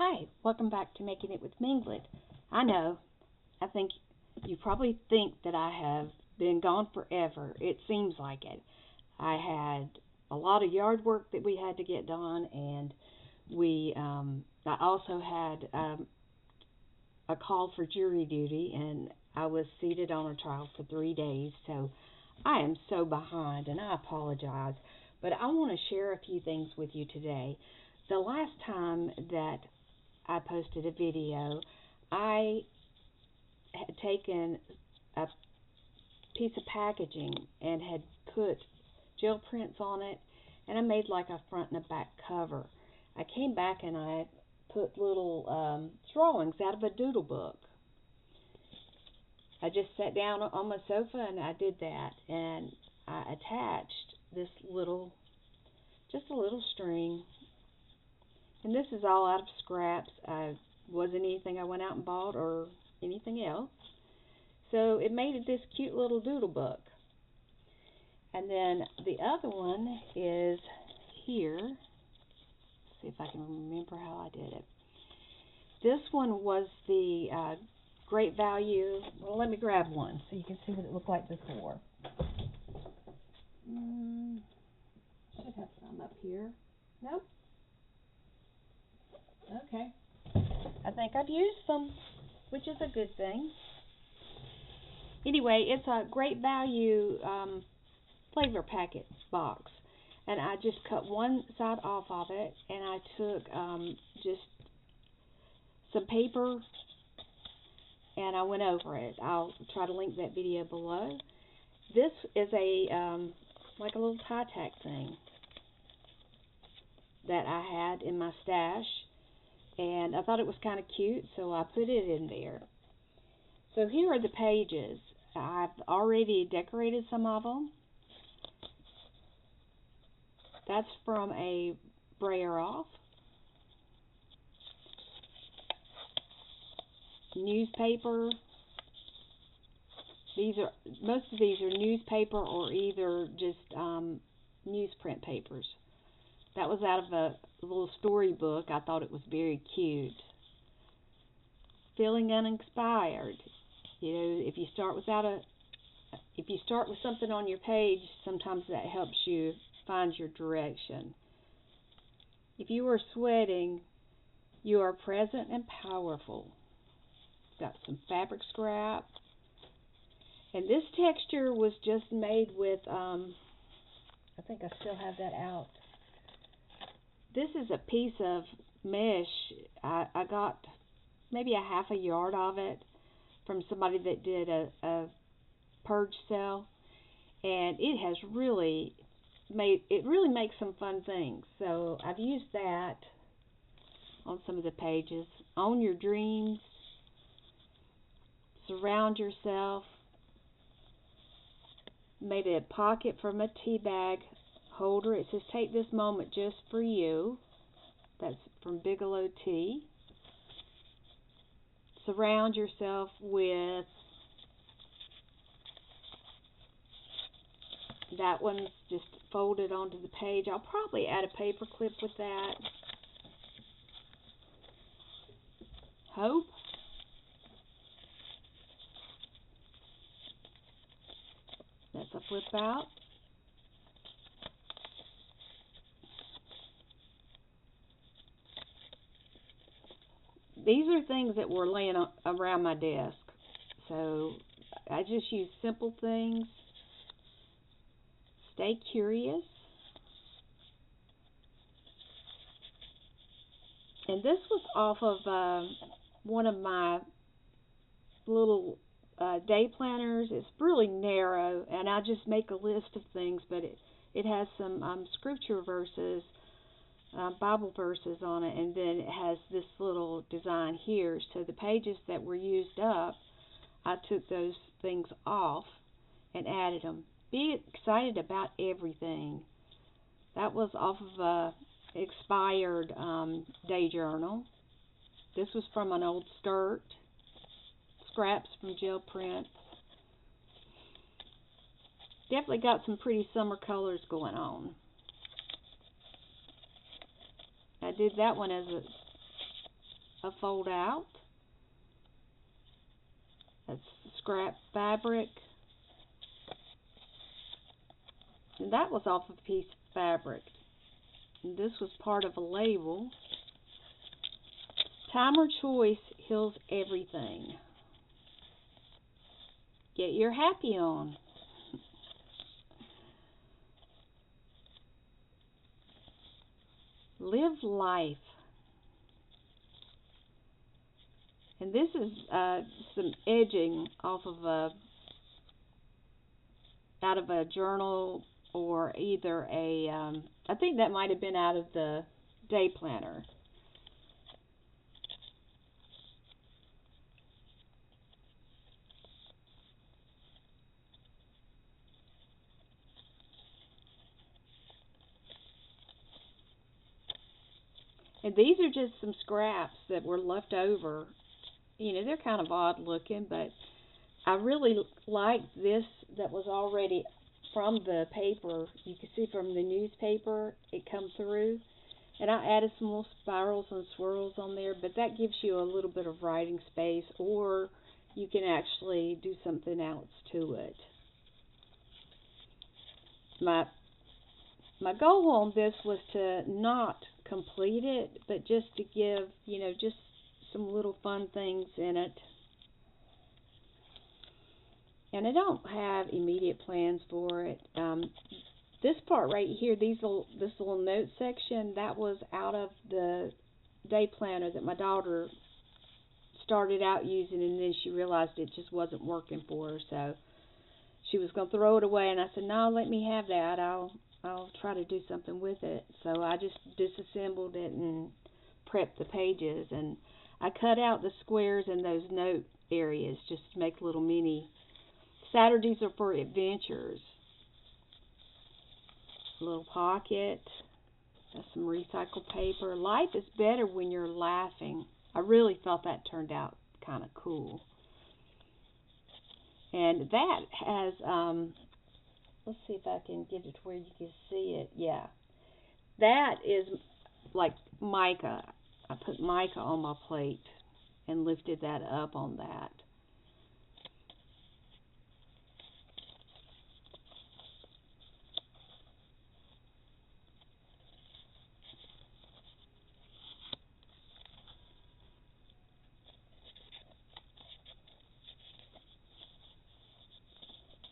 Hi, welcome back to Making It with Minglet. I know, I think you probably think that I have been gone forever. It seems like it. I had a lot of yard work that we had to get done, and I also had a call for jury duty, and I was seated on a trial for 3 days. So I am so behind, and I apologize. But I want to share a few things with you today. The last time that I posted a video, I had taken a piece of packaging and had put gel prints on it, and I made like a front and a back cover. I came back and I put little drawings out of a doodle book. I just sat down on my sofa and I did that, and I attached this little, just a little string. And this is all out of scraps. I wasn't anything I went out and bought or anything else. So it made this cute little doodle book. And then the other one is here. Let's see if I can remember how I did it. This one was the Great Value. Well, let me grab one so you can see what it looked like before. Should have some up here. Nope. Okay. I think I've used them, which is a good thing. Anyway, it's a Great Value flavor packet box. And I just cut one side off of it, and I took just some paper, and I went over it. I'll try to link that video below. This is a like a little tie tack thing that I had in my stash, and I thought it was kind of cute, so I put it in there. So here are the pages. I've already decorated some of them. That's from a Brayer Off. Newspaper. Most of these are newspaper or either just newsprint papers. That was out of a little storybook. I thought it was very cute. Feeling uninspired. You know, if you start with something on your page, sometimes that helps you find your direction. If you are sweating, you are present and powerful. Got some fabric scrap. And this texture was just made with, I think I still have that out. This is a piece of mesh. I got maybe a half a yard of it from somebody that did a purge sale. And it has really makes some fun things. So I've used that on some of the pages. Own your dreams. Surround yourself. Made a pocket from a tea bag holder. It says, take this moment just for you. That's from Bigelow Tea. Surround yourself with, that one's just folded onto the page. I'll probably add a paper clip with that. Hope. That's a flip out. These are things that were laying around my desk. So I just use simple things. Stay curious. And this was off of one of my little day planners. It's really narrow, and I just make a list of things, but it has some scripture verses, Bible verses on it, and then it has this little design here. So the pages that were used up, I took those things off and added them. Be excited about everything. That was off of a expired day journal. This was from an old skirt. Scraps from gel print. Definitely got some pretty summer colors going on. I did that one as a fold out. That's scrap fabric. And that was off of a piece of fabric. And this was part of a label. Time or choice heals everything. Get your happy on. Live life. And this is some edging off of out of a journal, or either I think that might have been out of the day planner. And these are just some scraps that were left over. You know, they're kind of odd looking, but I really liked this that was already from the paper. You can see from the newspaper it come through. And I added some little spirals and swirls on there, but that gives you a little bit of writing space, or you can actually do something else to it. My goal on this was to not complete it, but just to give, you know, just some little fun things in it. And I don't have immediate plans for it. This part right here, this little note section, that was out of the day planner that my daughter started out using, and then she realized it just wasn't working for her, so she was going to throw it away. And I said, no, let me have that. I'll try to do something with it. So I just disassembled it and prepped the pages, and I cut out the squares in those note areas just to make little mini. Saturdays are for adventures. Little pocket. Got some recycled paper. Life is better when you're laughing. I really thought that turned out kind of cool. And that has, let's see if I can get it to where you can see it. Yeah. That is like mica. I put mica on my plate and lifted that up on that.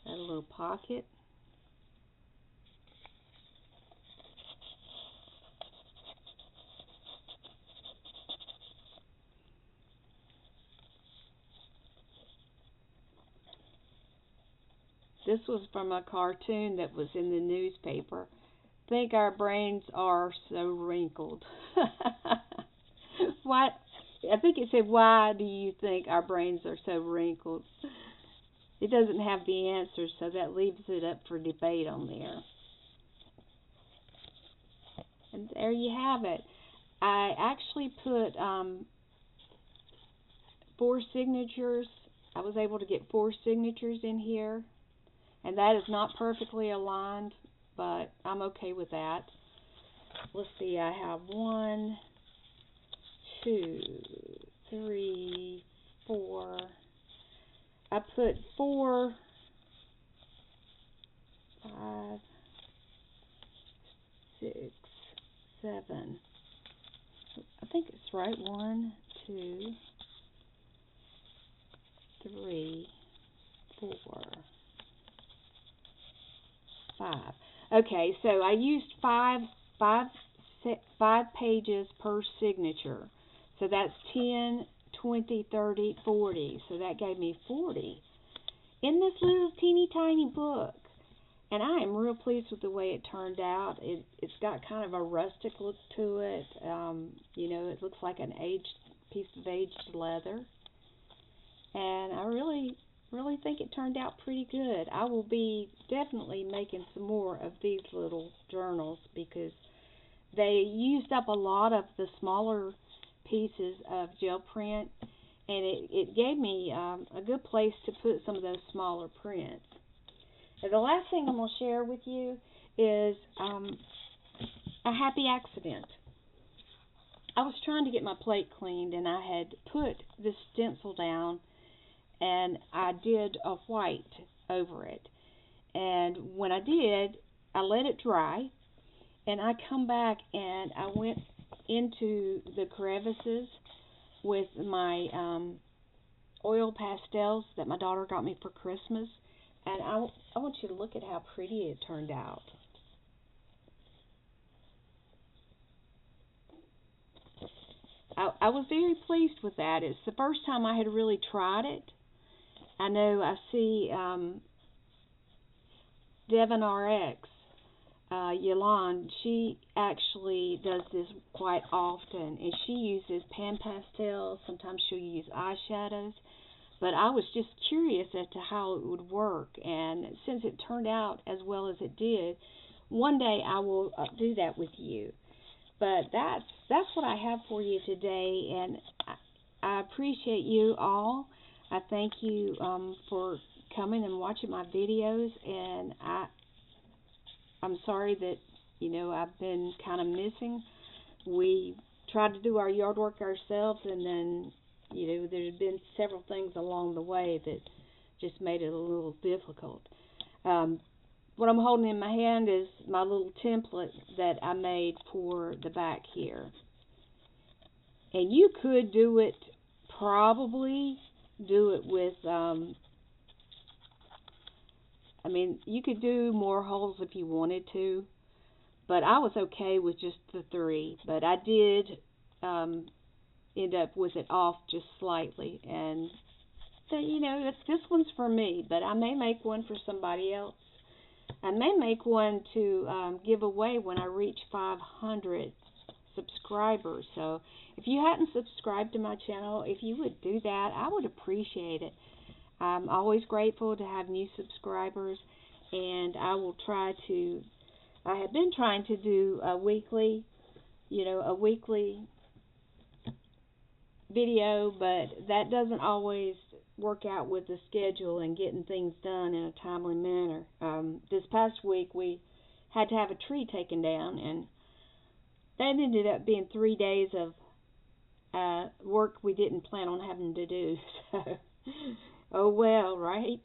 Got a little pocket. This was from a cartoon that was in the newspaper. Think our brains are so wrinkled. Why? I think it said, why do you think our brains are so wrinkled? It doesn't have the answer, so that leaves it up for debate on there. And there you have it. I actually put 4 signatures. I was able to get 4 signatures in here. And that is not perfectly aligned, but I'm okay with that. Let's see, I have 1, 2, 3, 4. I put 4, 5, 6, 7. I think it's right. 1, 2, 3, 4, 5. Okay, so I used five pages per signature. So that's 10, 20, 30, 40. So that gave me 40 in this little teeny tiny book. And I am real pleased with the way it turned out. It's got kind of a rustic look to it. You know, it looks like an aged piece of aged leather. And I really think it turned out pretty good. I will be definitely making some more of these little journals because they used up a lot of the smaller pieces of gel print, and it gave me a good place to put some of those smaller prints. And the last thing I'm going to share with you is a happy accident. I was trying to get my plate cleaned, and I had put this stencil down, and I did a white over it. And when I did, I let it dry, and I come back and I went into the crevices with my oil pastels that my daughter got me for Christmas, and I want you to look at how pretty it turned out. I was very pleased with that. It's the first time I had really tried it. I know I see Devon RX, Yolande, she actually does this quite often, and she uses pan pastels. Sometimes she'll use eyeshadows. But I was just curious as to how it would work, and since it turned out as well as it did, one day I will do that with you. But that's what I have for you today, and I appreciate you all. I thank you for coming and watching my videos, and I'm sorry that I've been kind of missing. We tried to do our yard work ourselves, and then there's been several things along the way that just made it a little difficult. What I'm holding in my hand is my little template that I made for the back here. And you could probably do it with, you could do more holes if you wanted to, but I was okay with just the 3. But I did end up with it off just slightly, and so, this one's for me, but I may make one for somebody else. I may make one to give away when I reach 500 subscribers. So if you hadn't subscribed to my channel, if you would do that, I would appreciate it. I'm always grateful to have new subscribers, and I have been trying to do a weekly video, but that doesn't always work out with the schedule and getting things done in a timely manner. This past week we had to have a tree taken down, and that ended up being 3 days of work we didn't plan on having to do. So, oh well, right?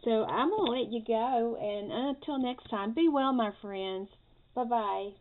So I'm going to let you go, and until next time, be well, my friends. Bye-bye.